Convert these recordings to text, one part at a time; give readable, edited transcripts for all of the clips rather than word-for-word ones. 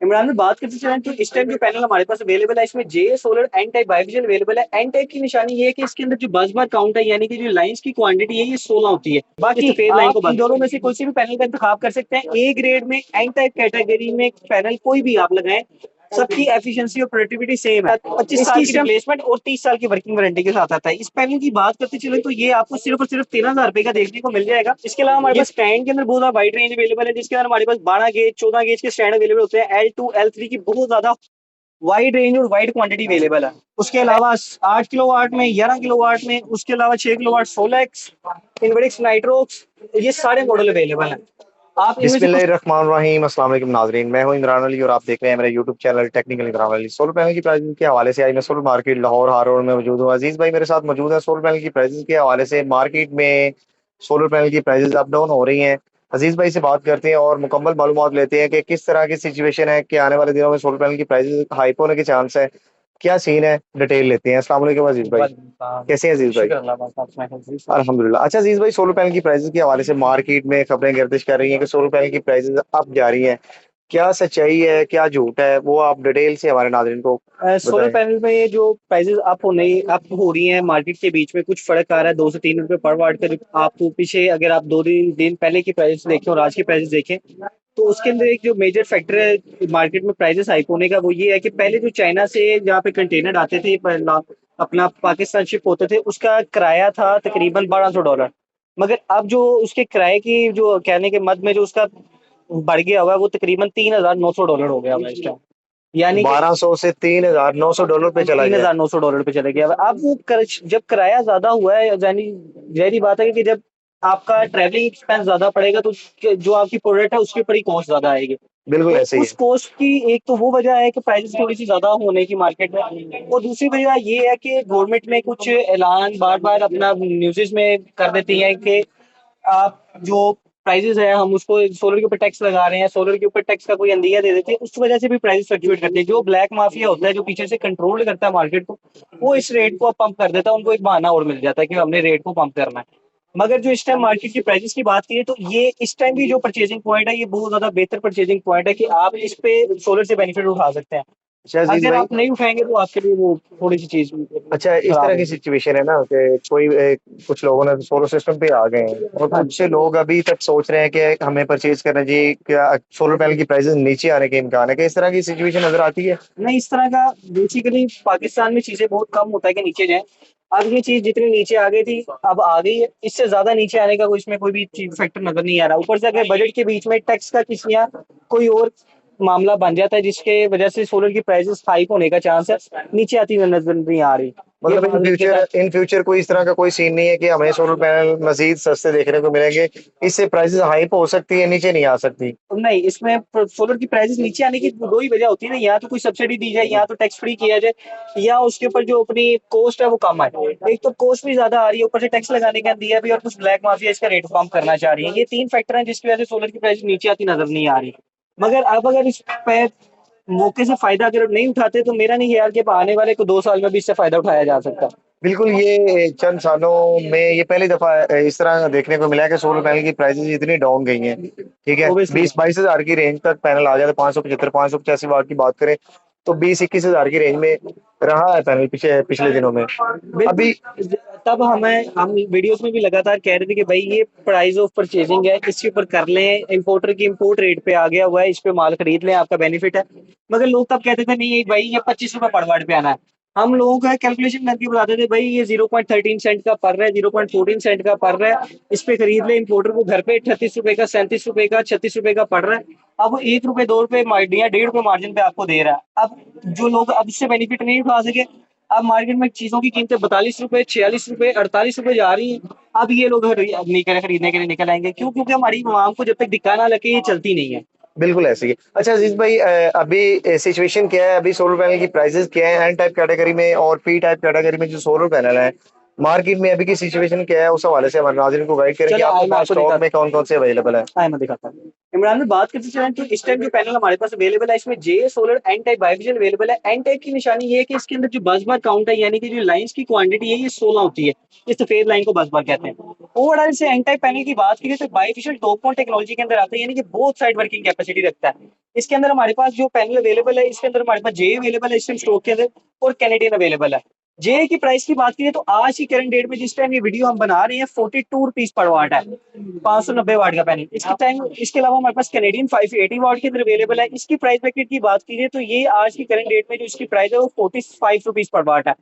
इमरान में बात करते चलें तो इस टाइम जो पैनल हमारे पास अवेलेबल है इसमें जे सोलर एन टाइप बाइविजन अवेलेबल है। एन टाइप की निशानी ये है कि इसके अंदर जो बस बार काउंट है यानी कि जो लाइंस की क्वांटिटी है ये 16 होती है। बाकी सफेद लाइन को इन दोनों में से कोई सी भी पैनल का इंतखाब कर सकते हैं। ए ग्रेड में एन टाइप कैटेगरी में पैनल कोई भी आप लगाएं, सबकी एफिशिएंसी और प्रोडक्टिविटी सेम है। 25 साल की रिप्लेसमेंट और 30 साल की वर्किंग वारंटी के साथ आता है। इस पैनल की बात करते चले तो ये आपको सिर्फ और सिर्फ 13,000 रुपए का देखने को मिल जाएगा। इसके अलावा हमारे पास स्टैंड के अंदर बहुत ज्यादा वाइड रेंज अवेलेबल है, जिसके अंदर हमारे पास 12 गेज 14 गेज के स्टैंड अवेलेबल होते हैं। L2 L3 की बहुत ज्यादा वाइड रेंज और वाइड क्वांटिटी अवेलेबल है। उसके अलावा 8 किलोवाट में, 11 किलोवाट में, उसके अलावा 6 किलोवाट सोलेक्स, इनवर्टिक्स, नाइट्रोक्स, ये सारे मॉडल अवेलेबल हैं। आप इनमें से कुछ बिस्मिल्लाहिर्रहमानिर्रहीम। अस्सलाम वालेकुम नाज़रीन, मैं हूं इमरान अली और आप देख रहे हैं मेरा YouTube channel technical Imran Ali. Solar panel की प्राइसिंग के हवाले से आज मैं सोलर मार्केट लाहौर हारोड़ में मौजूद हूं। अजीज भाई मेरे साथ मौजूद है। सोलर पैनल की प्राइसिंग के हवाले से मार्केट में सोलर पैनल की प्राइसेस अप डाउन हो रही हैं। अजीज भाई से बात करते हैं और मुकम्मल मालूमात लेते हैं कि किस तरह की सिचुएशन है कि आने वाले दिनों में सोलर पैनल की प्राइसेस हाइप होने के चांस है, क्या सीन है, डिटेल लेते हैं। अस्सलाम वालेकुम अजीज भाई, कैसे हैं अजीज भाई? शुक्र अल्लाह पाक। अल्हम्दुलिल्लाह। अच्छा अजीज भाई, सोलर पैनल की प्राइसेस के हवाले से मार्केट में खबरें गर्दिश कर रही हैं कि सोलर पैनल की प्राइसेस अप जा रही हैं, क्या सच्चाई है क्या झूठ है, वो आप डिटेल से हमारे नाज़रीन को सोलर बताएं। पैनल में ये जो प्राइसेस अप हो रही हैं मार्केट के बीच में कुछ फर्क आ रहा है, 2 से 3 रुपए पर वाट का। जो आपको पीछे अगर आप 2 दिन पहले की प्राइस देखें और आज की प्राइस देखें तो उसके अंदर एक जो मेजर फैक्टर है मार्केट में प्राइसेस हाइक होने का, वो ये है कि पहले जो चाइना से जहाँ पे कंटेनर आते थे अपना पाकिस्तान शिप होते थे, उसका किराया था तकरीबन $1200। मगर अब जो उसके किराए की जो कहने के मद में जो उसका बढ़ गया हुआ है वो तकरीबन $3,900 हो गया हुआ है इस टाइम। यानी कि 1200 से $3,900 पे चला तीन गया है। हजार नौ सौ डॉलर पे चले गया। अब वो जब किराया ज्यादा हुआ है, यानी जाहिर बात है कि जब आपका ट्रैवलिंग एक्सपेंस ज्यादा पड़ेगा तो जो आपकी प्रोडक्ट है उसके ऊपर ही कॉस्ट ज्यादा आएगी। बिल्कुल तो ऐसे ही उस है। कॉस्ट की एक तो वो वजह है कि प्राइसेस थोड़ी सी ज्यादा होने की मार्केट में, और दूसरी वजह ये है कि गवर्नमेंट में कुछ ऐलान बार बार अपना न्यूज़ में कर देती है कि आप जो प्राइसेस है हम उसको सोलर के ऊपर टैक्स लगा रहे हैं, सोलर के ऊपर टैक्स का कोई अंदिया दे देते हैं। उस वजह से भी प्राइस फ्लक्चुएट करते हैं। जो ब्लैक माफिया होता है जो पीछे से कंट्रोल करता है मार्केट को, वो इस रेट को पंप कर देता है। उनको एक बहाना और मिल जाता है कि हमने रेट को पंप करना है। मगर जो इस टाइम मार्केट की प्राइसेस की बात करें तो ये इस टाइम भी जो परचेजिंग पॉइंट है ये बहुत ज्यादा बेहतर परचेजिंग पॉइंट है कि आप इस पे सोलर से बेनिफिट उठा सकते हैं। अच्छा अजीज अगर भाई, आप नहीं उठाएंगे तो आपके लिए वो थोड़ी सी चीज अच्छा इस खराब तरह की होगी। सिचुएशन है ना कि कुछ लोगों ने सोलर सिस्टम पे आ गए हैं और हाँ कुछ लोग अभी तक सोच रहे हैं कि हमें परचेज करना चाहिए, क्या सोलर पैनल की प्राइसेस नीचे आने के इम्कान है, कि इस तरह की सिचुएशन नजर आती है? नहीं, इस तरह का बेसिकली पाकिस्तान में चीजें बहुत कम होता है कि नीचे जाएं। अब ये चीज जितनी नीचे आ गई थी अब आ गई है, इससे ज्यादा नीचे आने का कोई इसमें कोई भी चीज फैक्टर नजर नहीं आ रहा। ऊपर से अगर बजट के बीच में टैक्स का किसी या कोई और मामला बन जाता है जिसके वजह से सोलर की प्राइसेस हाइक होने का चांस है, नीचे आती हुई नजर नहीं आ रही। ये मतलब मार्केट के साथ इन फ्यूचर कोई इस तरह का कोई सीन नहीं है कि हमें सोलर पैनल मजीद सस्ते देखने को मिलेंगे, इससे प्राइसेस हाइप हो सकती है, नीचे नहीं आ सकती? नहीं, इसमें सोलर की प्राइसेस नीचे आने की दो ही वजह होती है ना, या तो कोई सब्सिडी दी जाए या तो टैक्स फ्री किया जाए या उसके ऊपर जो अपनी कॉस्ट है वो कम आए। एक तो कॉस्ट भी ज्यादा आ रही है, ऊपर से टैक्स लगाने का दिया भी, और कुछ ब्लैक माफिया इसका रेट कम करना चाह रही है। ये तीन फैक्टर हैं जिसकी वजह से सोलर की प्राइस नीचे आती नजर नहीं आ रही। मगर अब अगर इस पे मौके से फायदा अगर नहीं उठाते तो मेरा नहीं ख्याल कि आने वाले को 2 साल में भी इससे फायदा उठाया जा सकता। बिल्कुल, ये चंद सालों में ये पहली दफा इस तरह देखने को मिला है कि सोलर पैनल की प्राइसेस इतनी डाउन गई हैं। ठीक है, ओबियसली 20-22 हजार की रेंज तक पैनल आ जाता है। 575 585 वाट की बात करें तो 20-21 हजार की रेंज में रहा है पैनल पिछले पिछले दिनों में। अभी बिल्कुल। तब हम वीडियोस में भी लगातार कह रहे थे कि भाई ये प्राइस ऑफ परचेजिंग है, इसके ऊपर कर लें, इंपोर्टर की इंपोर्ट रेट पे आ गया हुआ है, इस पे माल खरीद लें, आपका बेनिफिट है। मगर लोग तब कहते थे नहीं भाई ये 25 रुपए पर वाट पे आना है। हम लोगों का कैलकुलेशन करके बताते थे भाई ये 0.13 सेंट का पड़ रहा है, 0.14 सेंट का पड़ रहा है, इस पे खरीद ले। इंपोर्टर को घर पे 38 रुपए का, 37 रुपए का, 36 रुपए का पड़ रहा है। अब वो 1 रुपए 2 रुपए या 1.5 रुपए मार्जिन पे आपको दे रहा है। अब जो लोग अब इससे बेनिफिट नहीं उठा सके, अब मार्केट में चीजों की कीमतें 42 रुपए, 46 रुपए, 48 रुपए जा रही हैं। अब ये लोग नहीं करे खरीदने के लिए निकल आएंगे। क्यों? क्योंकि हमारी आवाम को जब तक दिक्कत ना लगे ये चलती नहीं है। बिल्कुल ऐसे ही है। अच्छा अजीज भाई, अभी सिचुएशन क्या है, अभी सोलर पैनल की प्राइसेस क्या है एन टाइप कैटेगरी में और पी टाइप कैटेगरी में जो सोलर पैनल है, मार्केट में अभी की सिचुएशन क्या है, उस हवाले से हमारे नाज़रीन को गाइड करें कि चलो आपके आइए मैं पास आपको स्टॉक दिखाता में कौन-कौन से अवेलेबल है? आइए मैं दिखाता हूँ। इमरान में बात करते चलें तो इस टाइम जो पैनल हमारे पास अवेलेबल है इसमें जे सोलर एन टाइप बाइविजन अवेलेबल है। एन टाइप की निशानी ये है कि इसके अंदर जो बस बार काउंट है यानी कि जो लाइंस की क्वांटिटी है ये 16 होती है। इस सफेद लाइन को बस बार कहते हैं। ओवरऑल से एन टाइप पैनल की बात करें तो बाइविजन टॉप टेक्नोलॉजी के अंदर आता है यानी कि बोथ साइड वर्किंग कैपेसिटी रखता है। इसके अंदर हमारे पास जो पैनल अवेलेबल है इसके अंदर हमारे पास जे अवेलेबल है इस टाइम स्टॉक के अंदर और कैनेडियन अवेलेबल है। जे की प्राइस की बात करें तो आज की करंट डेट में जिस टाइम ये वीडियो हम बना रहे हैं 42 रुपीज पर वाट है। 590 वाट का पैनल इसके टाइम इसके अलावा हमारे पास कैनेडियन 580 वाट के अंदर अवेलेबल है। इसकी प्राइस ब्रैकेट की बात कीजिए तो ये आज की करंट डेट में जो इसकी प्राइस है वो 45 रुपीज पर वाट है।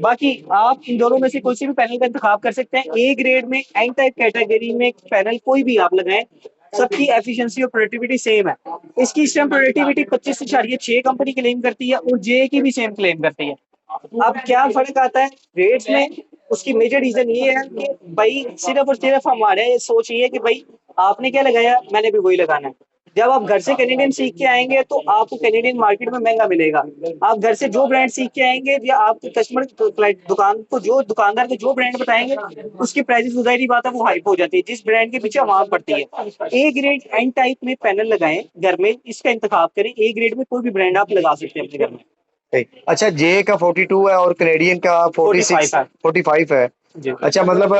बाकी आप इन दोनों में से कोई सी भी पैनल का इंतखाब कर सकते हैं। ए ग्रेड में एन टाइप कैटेगरी में पैनल कोई भी आप लगाएं सबकी एफिशिएंसी और प्रोडक्टिविटी सेम है। इसकी इस टाइम प्रोडक्टिविटी 25.6 कंपनी क्लेम करती है और जे की भी सेम क्लेम करती है। अब क्या फर्क आता है रेट्स में, उसकी मेजर रीजन ये है कि भाई सिर्फ और सिर्फ हमारे सोच ये है कि भाई आपने क्या लगाया मैंने भी वही लगाना है। जब आप घर से कैनेडियन सीख के आएंगे तो आपको कैनेडियन मार्केट में महंगा मिलेगा। आप घर से जो ब्रांड सीख के आएंगे या आपके कस्टमर दुकान को जो दुकानदार को जो ब्रांड बताएंगे उसकी प्राइसेस ज़ाहिर बात है वो हाइप हो जाती है जिस ब्रांड के पीछे आवाम पड़ती है। ए ग्रेड एन टाइप में पैनल लगाएं घर में, इसका इंतखाब करें। ए ग्रेड में कोई भी ब्रांड आप लगा सकते हैं अपने घर में। अच्छा, जे का 42 है और कैनेडियन का 46 45 है 45 है। जी। अच्छा, मतलब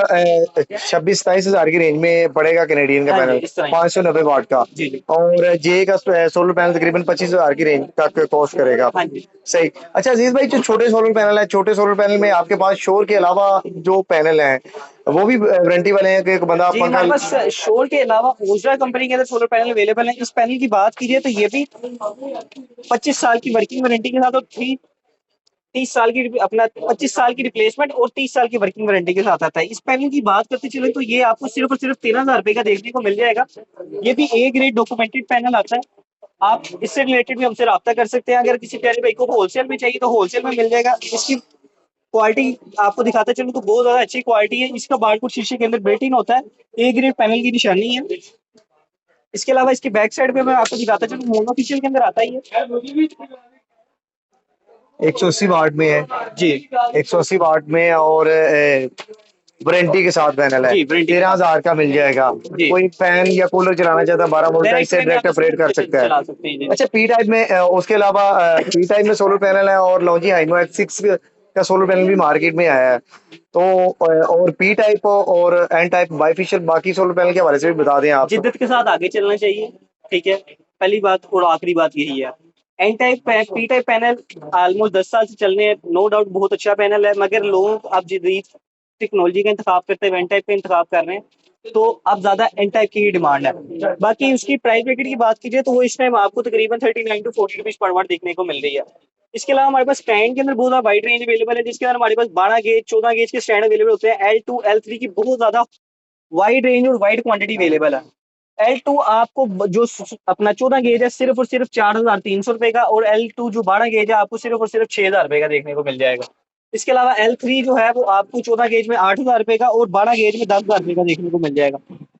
26-27 हजार की रेंज में पड़ेगा कैनेडियन का हाँ जी पैनल, इस तरह 590 वाट का। जी जी और जे का सोलर पैनल तकरीबन 25 हजार की रेंज तक कॉस्ट करेगा। हाँ जी। सही। अच्छा अजीज भाई, जो छोटे सोलर पैनल है, छोटे सोलर पैनल में आपके पास शोर के अलावा जो पैनल हैं वो भी वारंटी वाले हैं कि एक बंदा जी पंखा। हमारे पास शोर के अलावा ओजरा कंपनी के अंदर सोलर पैनल अवेलेबल है। इस पैनल की बात कीजिए तो ये भी 25 साल की वर्किंग वारंटी के साथ और 30 साल की अपना 25 साल की रिप्लेसमेंट और 30 साल की वर्किंग वारंटी के साथ आता है। इस पैनल की बात करते चले तो ये आपको सिर्फ और सिर्फ 13,000 रुपए का देखने को मिल जाएगा। ये भी ए ग्रेड डॉक्यूमेंटेड पैनल आता है। आप इससे रिलेटेड भी हमसे रब्ता कर सकते हैं। अगर किसी प्यारे भाई को होलसेल में चाहिए तो होलसेल में मिल जाएगा। इसकी क्वालिटी आपको दिखाते चलूं तो बहुत ज्यादा अच्छी क्वालिटी है। इसका बारकोड शीशे के अंदर बिल्ट इन होता है। ए ग्रेड पैनल की निशानी है। इसके अलावा इसके बैक साइड पे मैं आपको दिखाता चलूं मोनोफिशियल के अंदर आता ही है 180 वाट में है जी 180 वाट में और वारंटी के साथ पैनल है। जी, वारंटी 13,000 का मिल जाएगा। जी। कोई फैन या कूलर चलाना चाहता है 12 वोल्ट का, इससे डायरेक्ट ऑपरेट कर सकता चला है। सकते हैं जी। अच्छा, पी टाइप में उसके अलावा पी टाइप में सोलर पैनल है और लॉन्जी हाइनो X6 का सोलर पैनल भी मार्केट में आया है। तो और पी टाइप और एन टाइप बाइफिशियल बाकी सोलर पैनल के हवाले से भी बता दें आप। जिद्दत के साथ आगे चलना चाहिए। ठीक है, पहली बात और आखिरी बात यही है। N type P type panel almost 10 साल से चलने हैं, नो डाउट बहुत अच्छा पैनल है। मगर लोग अब जदीद टेक्नोलॉजी का इंतखाब करते हैं एन टाइप का इंतखाब कर रहे हैं तो अब ज्यादा एन टाइप की ही डिमांड है। बाकी उसकी प्राइस ब्रैकेट की बात कीजिए तो वो इस टाइम आपको तकरीबन 39 टू 40 रुपीज पर वाट देखने को मिल रही है। इसके अलावा हमारे पास स्टैंड के अंदर बहुत ज्यादा वाइड रेंज अवेलेबल है जिसके अंदर हमारे पास 12 गेज 14 गेज के स्टैंड अवेलेबल होते हैं। L2 L3 की बहुत ज्यादा वाइड रेंज और वाइड क्वांटिटी अवेलेबल है। L2 आपको जो अपना 14 गेज है सिर्फ और सिर्फ 4,300 रुपए का और L2 जो 12 गेज है आपको सिर्फ और सिर्फ 6,000 रुपए का देखने को मिल जाएगा। इसके अलावा L3 जो है वो आपको 14 गेज में 8,000 रुपए का और 12 गेज में 10,000 रुपए का देखने को मिल जाएगा।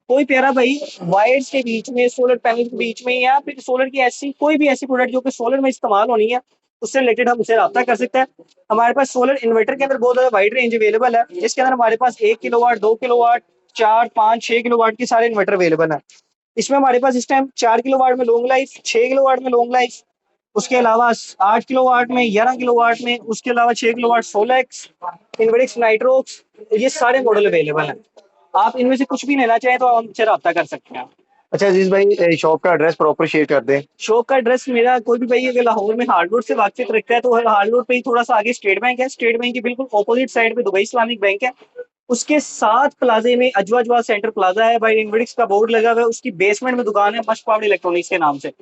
कोई प्यारा भाई वायर्स के बीच में सोलर पैनल के बीच में या फिर सोलर की ऐसी कोई भी ऐसी प्रोडक्ट जो कि सोलर में इस्तेमाल होनी है उससे रिलेटेड हम उससे रब्ता कर सकते हैं। हमारे पास सोलर इन्वर्टर के अंदर बहुत ज्यादा वाइड रेंज अवेलेबल है। इसके अंदर हमारे पास 1 किलोवाट 2 किलोवाट 4 5 6 किलोवाट की सारे इन्वर्टर अवेलेबल है। इसमें हमारे पास इस टाइम 4 किलोवाट में लॉन्ग लाइफ, 6 किलोवाट में लॉन्ग लाइफ, उसके अलावा 8 किलोवाट में, 11 किलोवाट में, उसके अलावा 6 किलोवाट सोलेक्स, इन्वर्टिक्स नाइट्रोक्स, ये सारे मॉडल अवेलेबल हैं। आप इनमें से कुछ भी लेना चाहें तो आप हमसे रब्ता कर सकते हैं। अच्छा अजीज भाई, शॉप का एड्रेस प्रॉपर शेयर कर दें। शॉप का एड्रेस मेरा कोई भी भाई अगर लाहौर में हार्ड रोड से वाकिफ रखता है तो हार्ड रोड पे ही थोड़ा सा आगे स्टेट बैंक है। स्टेट बैंक के बिल्कुल ऑपोजिट साइड पे दुबई इस्लामिक बैंक है। उसके साथ प्लाजे में अजवा सेंटर प्लाजा है भाई, इन्वर्टिक्स का बोर्ड लगा हुआ है। उसकी बेसमेंट में दुकान है मस्ट पावर इलेक्ट्रॉनिक्स के नाम से।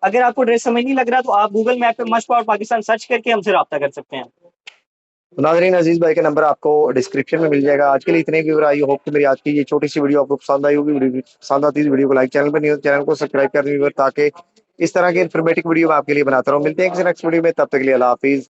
अगर आपको एड्रेस समझ नहीं लग रहा तो आप गूगल मैप पे मस्ट पावर पाकिस्तान सर्च करके हमसे रब्ता कर सकते हैं। नाज़रीन, अजीज भाई का नंबर आपको डिस्क्रिप्शन में मिल जाएगा। आज के लिए इतने व्यूअर। आई होप कि मेरी आज की ये छोटी सी वीडियो आपको पसंद आई होगी। वीडियो पसंद आती है वीडियो को लाइक, चैनल पर नहीं हो चैनल को सब्सक्राइब कर व्यूअर, ताकि इस तरह के इन्फॉर्मेटिव वीडियो मैं आपके लिए बनाता रहूं। मिलते हैं किसी नेक्स्ट वीडियो में, तब तक के लिए अल्लाह हाफिज।